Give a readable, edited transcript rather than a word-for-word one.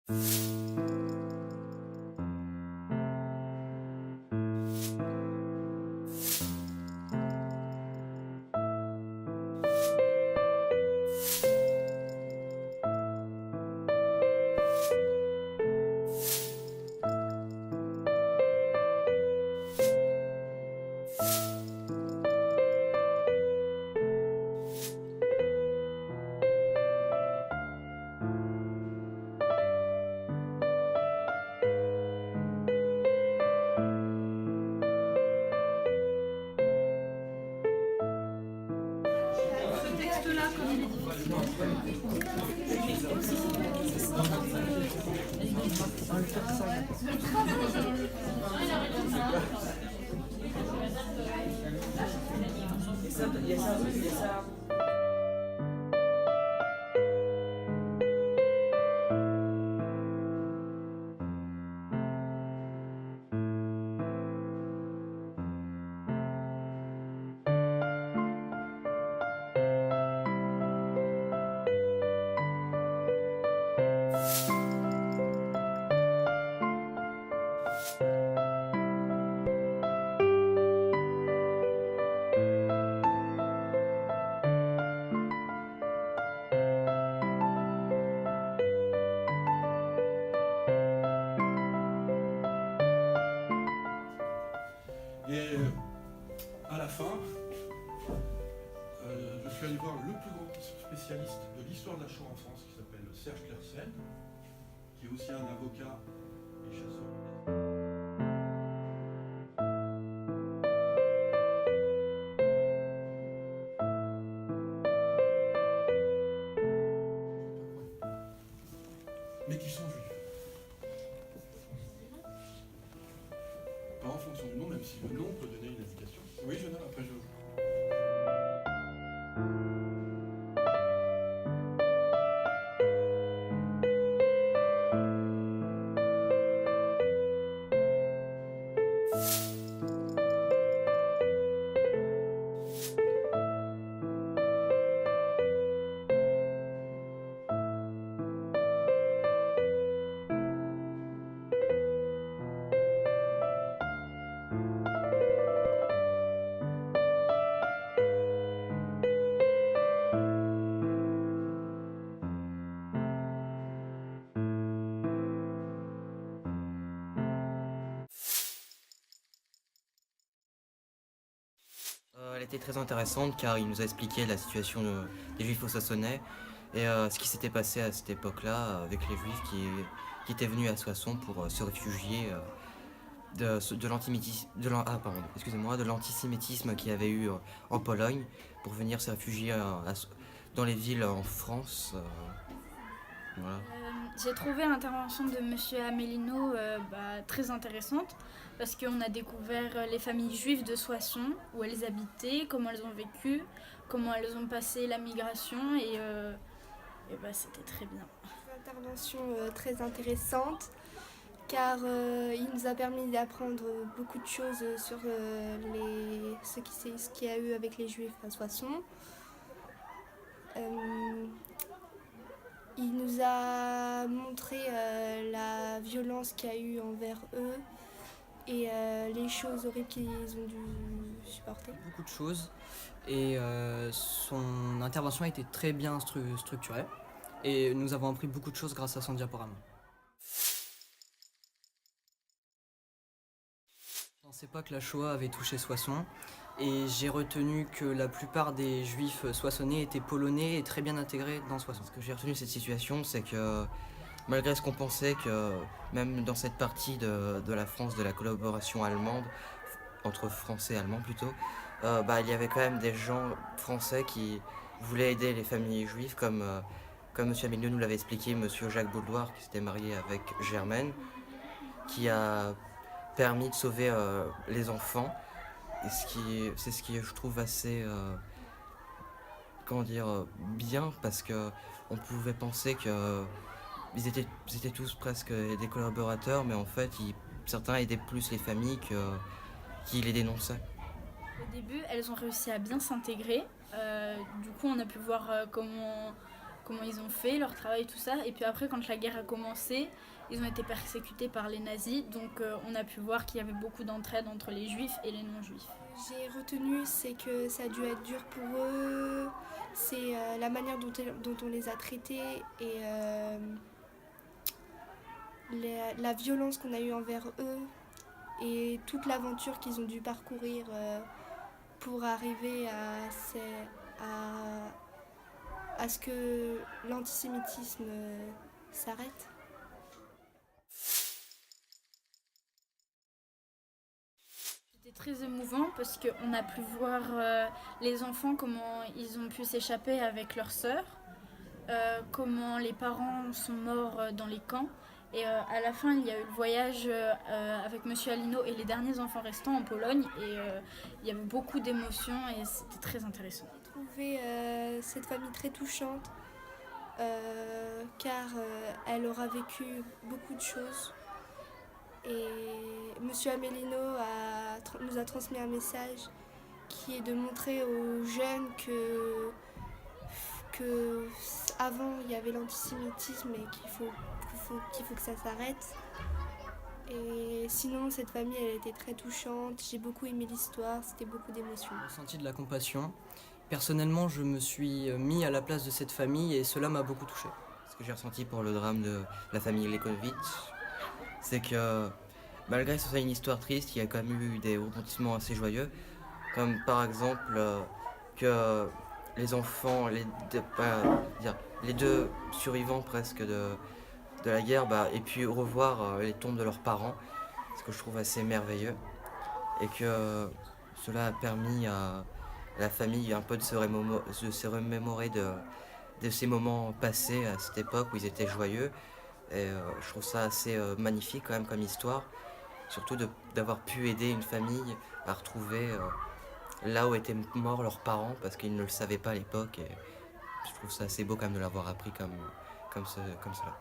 Et à la fin, je suis allé voir le plus grand spécialiste de l'histoire de la Shoah en France, qui s'appelle Serge Clairsen, qui est aussi un avocat et chasseur. Mais qui sont juifs. Pas en fonction du nom, même si le nom peut donner une indication. Oui, je note, après je... Elle était très intéressante car il nous a expliqué la situation des Juifs au Soissonnais et ce qui s'était passé à cette époque-là avec les Juifs qui étaient venus à Soissons pour se réfugier de l'antisémitisme qu'il y avait eu en Pologne pour venir se réfugier dans les villes en France. Voilà. J'ai trouvé l'intervention de M. Amélino très intéressante parce qu'on a découvert les familles juives de Soissons, où elles habitaient, comment elles ont vécu, comment elles ont passé la migration et c'était très bien. Une intervention très intéressante car il nous a permis d'apprendre beaucoup de choses sur ce qu'il y a eu avec les Juifs à Soissons. Il nous a montré la violence qu'il y a eu envers eux et les choses horribles qu'ils ont dû supporter. Beaucoup de choses et son intervention a été très bien structurée et nous avons appris beaucoup de choses grâce à son diaporama. Je ne pensais pas que la Shoah avait touché Soissons et j'ai retenu que la plupart des Juifs soissonnais étaient polonais et très bien intégrés dans Soissons. Ce que j'ai retenu de cette situation, c'est que malgré ce qu'on pensait que même dans cette partie de la France, de la collaboration allemande, entre Français et Allemands plutôt, il y avait quand même des gens français qui voulaient aider les familles juives comme M. Amélio nous l'avait expliqué, M. Jacques Baudouard qui s'était marié avec Germaine, qui a permis de sauver les enfants. Et c'est ce qui je trouve assez bien parce que on pouvait penser que ils étaient tous presque des collaborateurs, mais en fait certains aidaient plus les familles qui les dénonçaient. Au début, elles ont réussi à bien s'intégrer. Du coup, on a pu voir comment comment ils ont fait, leur travail, tout ça. Et puis après, quand la guerre a commencé, ils ont été persécutés par les nazis. Donc on a pu voir qu'il y avait beaucoup d'entraide entre les juifs et les non-juifs. J'ai retenu, c'est que ça a dû être dur pour eux, c'est la manière dont on les a traités et la violence qu'on a eue envers eux et toute l'aventure qu'ils ont dû parcourir pour arriver à ce que l'antisémitisme s'arrête. C'était très émouvant parce qu'on a pu voir les enfants, comment ils ont pu s'échapper avec leurs sœurs, comment les parents sont morts dans les camps. Et à la fin, il y a eu le voyage avec Monsieur Alino et les derniers enfants restants en Pologne. Et il y avait beaucoup d'émotions et c'était très intéressant. J'ai trouvé cette famille très touchante car elle aura vécu beaucoup de choses. Et Monsieur Amelino nous a transmis un message qui est de montrer aux jeunes que avant il y avait l'antisémitisme et qu'il faut que ça s'arrête. Et sinon cette famille elle était très touchante, j'ai beaucoup aimé l'histoire, c'était beaucoup d'émotions. J'ai ressenti de la compassion. Personnellement, je me suis mis à la place de cette famille et cela m'a beaucoup touché. Ce que j'ai ressenti pour le drame de la famille Lekovitch, c'est que malgré que ce soit une histoire triste, il y a quand même eu des rebondissements assez joyeux, comme par exemple que les enfants, les deux survivants presque de la guerre aient pu revoir les tombes de leurs parents, ce que je trouve assez merveilleux, et que cela a permis à la famille un peu de se remémorer de ces moments passés à cette époque où ils étaient joyeux. Et je trouve ça assez magnifique quand même comme histoire, surtout d'avoir pu aider une famille à retrouver là où étaient morts leurs parents parce qu'ils ne le savaient pas à l'époque. Et je trouve ça assez beau quand même de l'avoir appris comme cela.